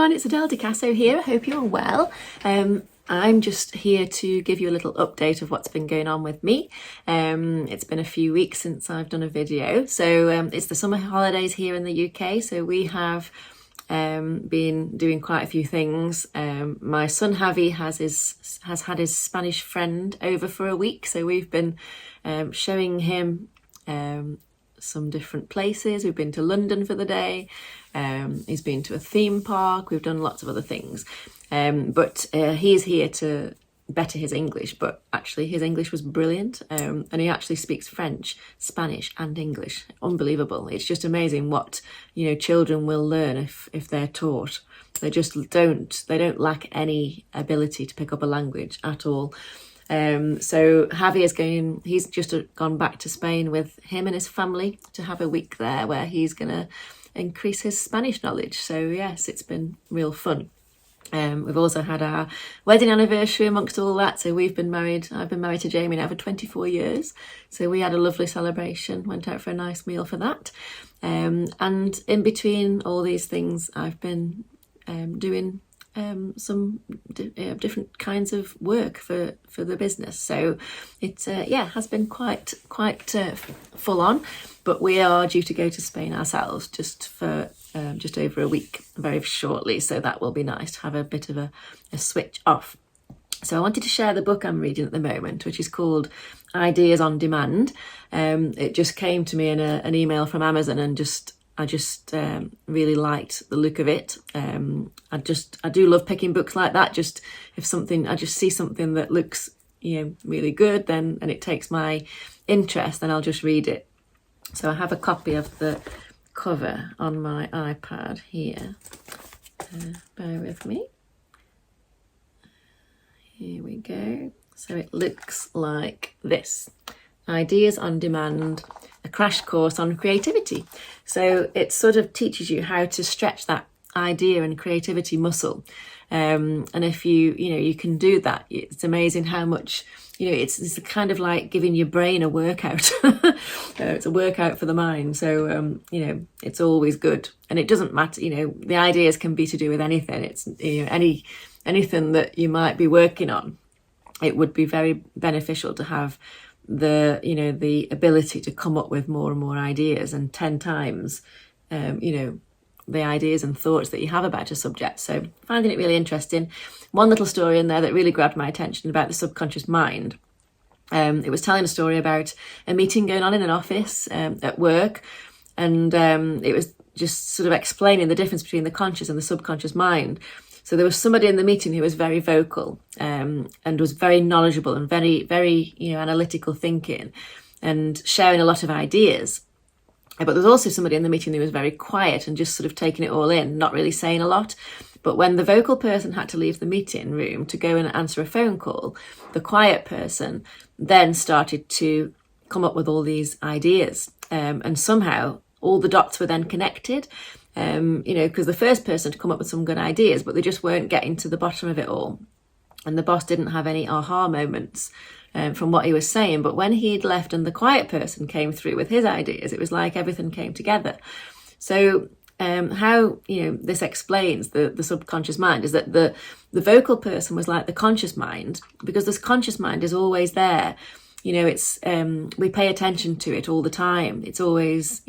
It's Adele here. I hope you're well. I'm just here to give you a little update of what's been going on with me. It's been a few weeks since I've done a video. So it's the summer holidays here in the UK. So we have been doing quite a few things. My son Javi has had his Spanish friend over for a week. So we've been showing him some different places. We've been to London for the day. He's been to a theme park. We've done lots of other things. But he's here to better his English, but actually his English was brilliant. And he actually speaks French, Spanish and English. Unbelievable. It's just amazing what, children will learn if they're taught. They don't lack any ability to pick up a language at all. So Javi he's just gone back to Spain with him and his family to have a week there where he's going to increase his Spanish knowledge. So yes, it's been real fun. We've also had our wedding anniversary amongst all that. So I've been married to Jamie now for 24 years. So we had a lovely celebration, went out for a nice meal for that. And in between all these things, I've been doing some different kinds of work for the business. So it has been quite full on, but we are due to go to Spain ourselves just for just over a week very shortly. So that will be nice to have a bit of a switch off. So I wanted to share the book I'm reading at the moment, which is called Ideas on Demand. It just came to me in an email from Amazon, and I just really liked the look of it. I do love picking books like that. Just if I just see something that looks, really good, and it takes my interest, then I'll just read it. So I have a copy of the cover on my iPad here. Bear with me. Here we go. So it looks like this. Ideas on Demand, a crash course on creativity. So it sort of teaches you how to stretch that idea and creativity muscle. And if you can do that, it's amazing how much, it's kind of like giving your brain a workout. It's a workout for the mind. So, it's always good. And it doesn't matter, the ideas can be to do with anything. It's, anything that you might be working on. It would be very beneficial to have the ability to come up with more and more ideas, and 10 times the ideas and thoughts that you have about a subject. So finding it really interesting. One little story in there that really grabbed my attention about the subconscious mind. It was telling a story about a meeting going on in an office at work, and it was just sort of explaining the difference between the conscious and the subconscious mind. So there was somebody in the meeting who was very vocal and was very knowledgeable and very, very, analytical thinking and sharing a lot of ideas. But there was also somebody in the meeting who was very quiet and just sort of taking it all in, not really saying a lot. But when the vocal person had to leave the meeting room to go and answer a phone call, the quiet person then started to come up with all these ideas. And somehow all the dots were then connected. Because the first person had come up with some good ideas, but they just weren't getting to the bottom of it all. And the boss didn't have any aha moments from what he was saying. But when he'd left and the quiet person came through with his ideas, it was like everything came together. So how this explains the subconscious mind is that the vocal person was like the conscious mind, because this conscious mind is always there. It's we pay attention to it all the time. It's always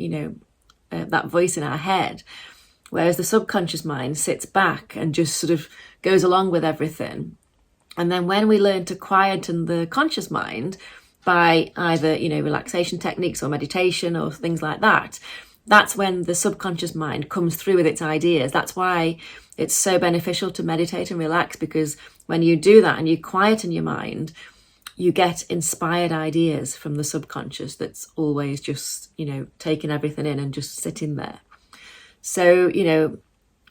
that voice in our head, whereas the subconscious mind sits back and just sort of goes along with everything. And then when we learn to quieten the conscious mind by either relaxation techniques or meditation or things like that, that's when the subconscious mind comes through with its ideas. That's why it's so beneficial to meditate and relax, because when you do that and you quieten your mind, you get inspired ideas from the subconscious that's always just, taking everything in and just sitting there. So,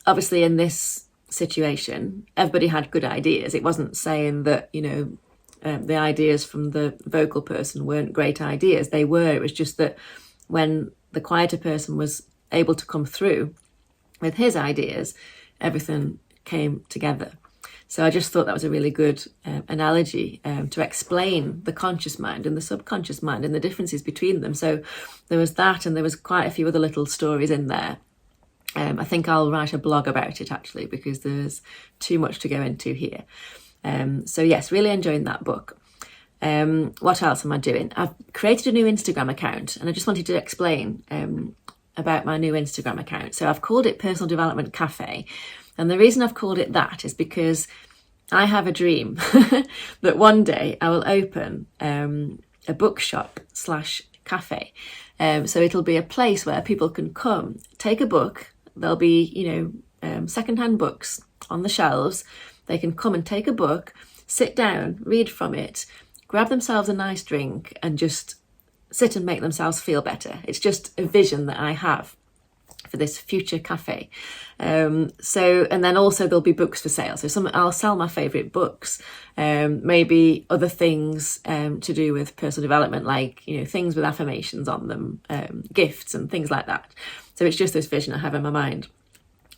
obviously in this situation, everybody had good ideas. It wasn't saying that, the ideas from the vocal person weren't great ideas. They were. It was just that when the quieter person was able to come through with his ideas, everything came together. So I just thought that was a really good analogy to explain the conscious mind and the subconscious mind and the differences between them. So there was that, and there was quite a few other little stories in there. I think I'll write a blog about it actually, because there's too much to go into here. So yes, really enjoying that book. What else am I doing? I've created a new Instagram account, and I just wanted to explain about my new Instagram account. So I've called it Personal Development Cafe. And the reason I've called it that is because I have a dream that one day I will open a bookshop / cafe. So it'll be a place where people can come, take a book. There'll be, secondhand books on the shelves. They can come and take a book, sit down, read from it, grab themselves a nice drink, and just sit and make themselves feel better. It's just a vision that I have for this future cafe. And then also there'll be books for sale. So I'll sell my favourite books, maybe other things to do with personal development, like, things with affirmations on them, gifts and things like that. So it's just this vision I have in my mind.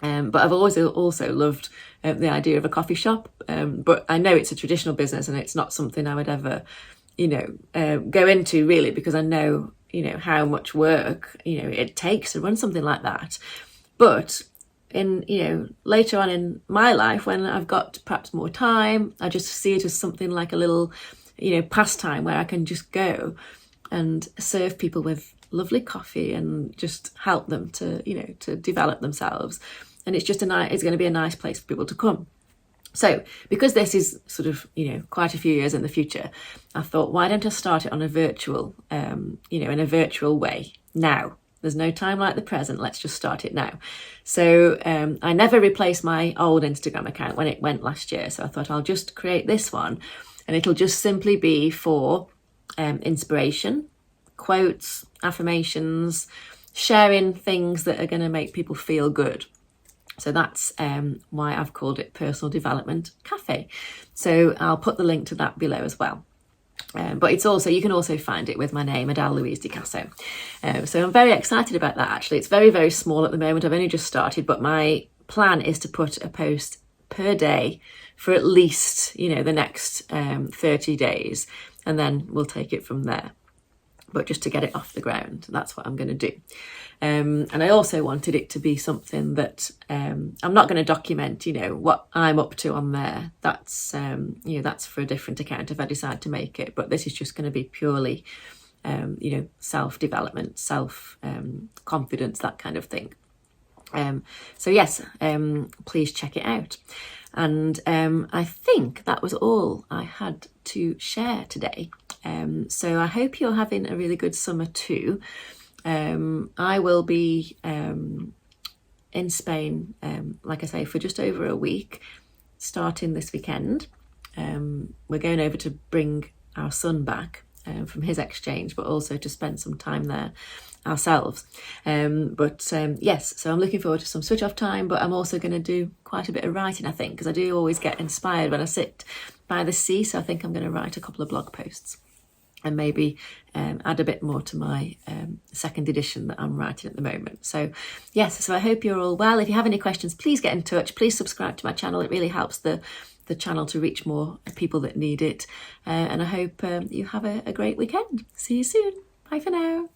But I've always also loved the idea of a coffee shop. But I know it's a traditional business and it's not something I would ever, go into really, because I know, how much work, it takes to run something like that. But in, later on in my life, when I've got perhaps more time, I just see it as something like a little, pastime where I can just go and serve people with lovely coffee and just help them to, to develop themselves. And it's just it's going to be a nice place for people to come. So because this is sort of, quite a few years in the future, I thought, why don't I start it on a virtual, in a virtual way now? There's no time like the present. Let's just start it now. So I never replaced my old Instagram account when it went last year. So I thought I'll just create this one, and it'll just simply be for inspiration, quotes, affirmations, sharing things that are going to make people feel good. So that's why I've called it Personal Development Cafe. So I'll put the link to that below as well. But you can also find it with my name, Adele Louise Di Casso. So I'm very excited about that actually. It's very, very small at the moment. I've only just started, but my plan is to put a post per day for at least, the next 30 days. And then we'll take it from there. But just to get it off the ground, that's what I'm going to do. And I also wanted it to be something that I'm not going to document, what I'm up to on there. That's, that's for a different account if I decide to make it. But this is just going to be purely, self-development, self-confidence, that kind of thing. So yes, please check it out. And I think that was all I had to share today. So I hope you're having a really good summer too. I will be in Spain, like I say, for just over a week, starting this weekend. We're going over to bring our son back from his exchange, but also to spend some time there ourselves. Yes, so I'm looking forward to some switch off time, but I'm also going to do quite a bit of writing, I think, because I do always get inspired when I sit by the sea. So I think I'm going to write a couple of blog posts and maybe add a bit more to my second edition that I'm writing at the moment. So yes, so I hope you're all well. If you have any questions, please get in touch. Please subscribe to my channel. It really helps the channel to reach more people that need it. And I hope you have a great weekend. See you soon. Bye for now.